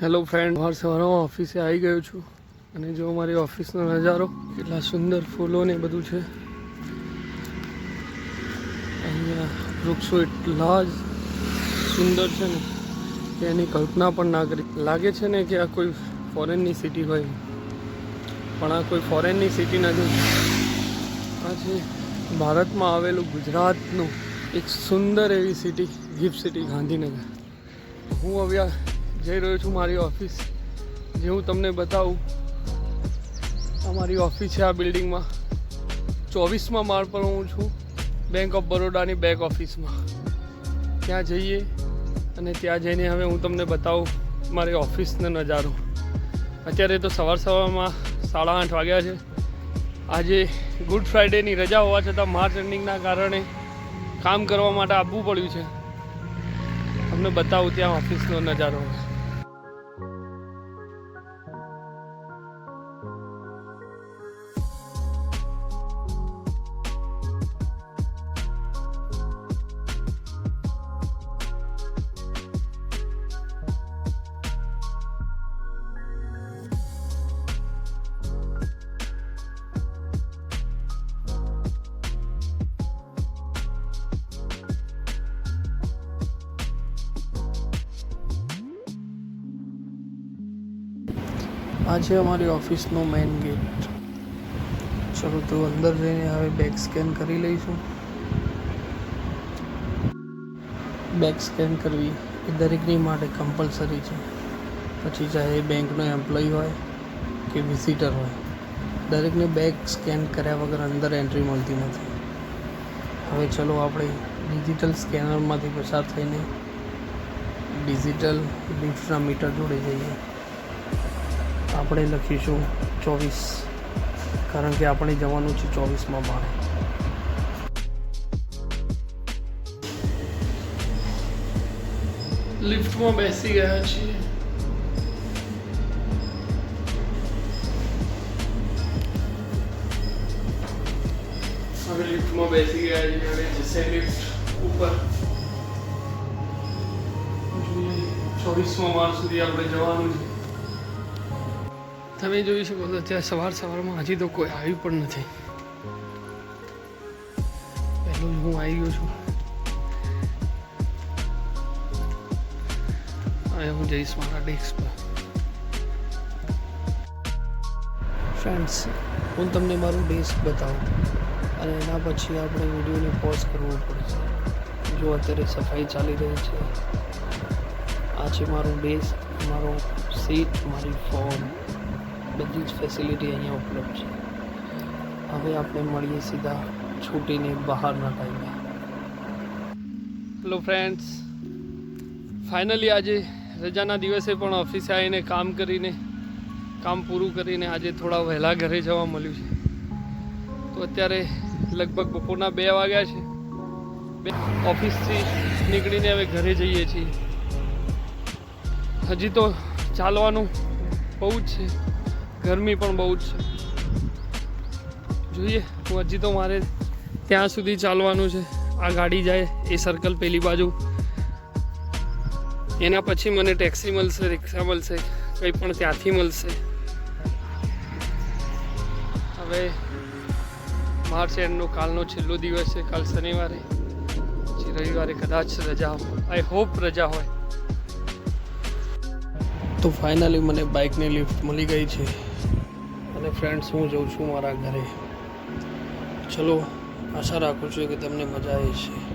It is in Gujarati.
હેલો ફ્રેન્ડ, સવારમાં ઓફિસે આવી ગયો છું અને જો મારી ઓફિસનો નજારો કેટલા સુંદર ફૂલો ને બધું છે. અહીંયા વૃક્ષો એટલા જ સુંદર છે ને કે એની કલ્પના પણ ના કરી. લાગે છે ને કે આ કોઈ ફોરેનની સિટી હોય, પણ આ કોઈ ફોરેનની સિટી નથી. આ છે ભારતમાં આવેલું ગુજરાતનું એક સુંદર એવી સિટી, ગિફ્ટ સિટી ગાંધીનગર. હું હવે જઈ રહ્યો છું મારી ઓફિસ, જે હું તમને બતાવું. અમારી ઓફિસ છે આ બિલ્ડિંગમાં, 24મા માળ પર હું છું, બેંક ઓફ બરોડાની બેક ઓફિસમાં. ત્યાં જઈએ અને ત્યાં જઈને હવે હું તમને બતાવું મારી ઓફિસનો નજારો. અત્યારે તો સવારમાં 8:30 વાગ્યા છે. આજે ગુડ ફ્રાઈડેની રજા હોવા છતાં માર્ચ એન્ડિંગના કારણે કામ કરવા માટે આવવું પડ્યું છે. તમને બતાવું ત્યાં ઓફિસનો નજારો. આ છે અમારી ઓફિસનો મેઇન ગેટ. ચલો તો અંદર જઈને હવે બેગ સ્કેન કરી લઈશું. બેગ સ્કેન કરવી એ દરેકની માટે કમ્પલસરી છે. પછી ચાહે બેંકનો એમ્પ્લોય હોય કે વિઝિટર હોય, દરેકને બેગ સ્કેન કર્યા વગર અંદર એન્ટ્રી મળતી નથી. હવે ચલો આપણે ડિજિટલ સ્કેનરમાંથી પસાર થઈને ડિજિટલ લિફ્ટના મીટર જોડે જઈએ. આપણે લખીશું 24, કારણ કે આપણે જવાનું છે 24મા માળે. લિફ્ટમાં બેસી ગયા છીએ. હવે લિફ્ટમાં બેસી ગયા છીએ. હવે જશે લિફ્ટ ઉપર. 24મા માળ સુધી આપણે જવાનું છે. તમે જોઈ શકો છો ત્યાં સવારમાં હજી તો કોઈ આવ્યું પણ નથી. પહેલો જ હું આવી ગયો છું. હવે હું જઈશ મારા ડેસ્ક પર. ફ્રેન્ડ્સ, હું તમને મારું ડેસ્ક બતાવું અને એના પછી આપણે વિડીયોને પોઝ કરવો પડશે. જો અત્યારે સફાઈ ચાલી રહી છે. આ છે મારું ડેસ્ક, મારો સીટ, મારી ફોન, બધી જ ફેસિલિટી અહીંયા ઉપલબ્ધ છે. હવે આપણે મળીએ સીધા છૂટીને બહારના ટાઈમે. હેલો ફ્રેન્ડ્સ, ફાઇનલી આજે રજાના દિવસે પણ ઓફિસે આવીને કામ પૂરું કરીને આજે થોડા વહેલા ઘરે જવા મળ્યું છે. તો અત્યારે લગભગ બપોરના 2 વાગ્યા છે. ઓફિસથી નીકળીને હવે ઘરે જઈએ છીએ. હજી તો ચાલવાનું બહુ જ છે, ગરમી પણ બહુ જ છે. જોઈએ, હજી તો મારે ત્યાં સુધી ચાલવાનું છે. આ ગાડી જાય એ સર્કલ પેલી બાજુ, એના પછી મને ટેક્સી મળશે, રિક્ષા મળશે, કંઈ પણ ત્યાંથી મળશે. હવે માર્ચ એન્ડનો કાલનો છેલ્લો દિવસ છે. કાલ શનિવારે, પછી રવિવારે કદાચ રજા હોય. આઈ હોપ રજા હોય. તો ફાઇનલી મને બાઇકની લિફ્ટ મળી ગઈ છે અને ફ્રેન્ડ્સ, હું જઉં છું મારા ઘરે. ચલો, આશા રાખું છું કે તમને મજા આવી છે.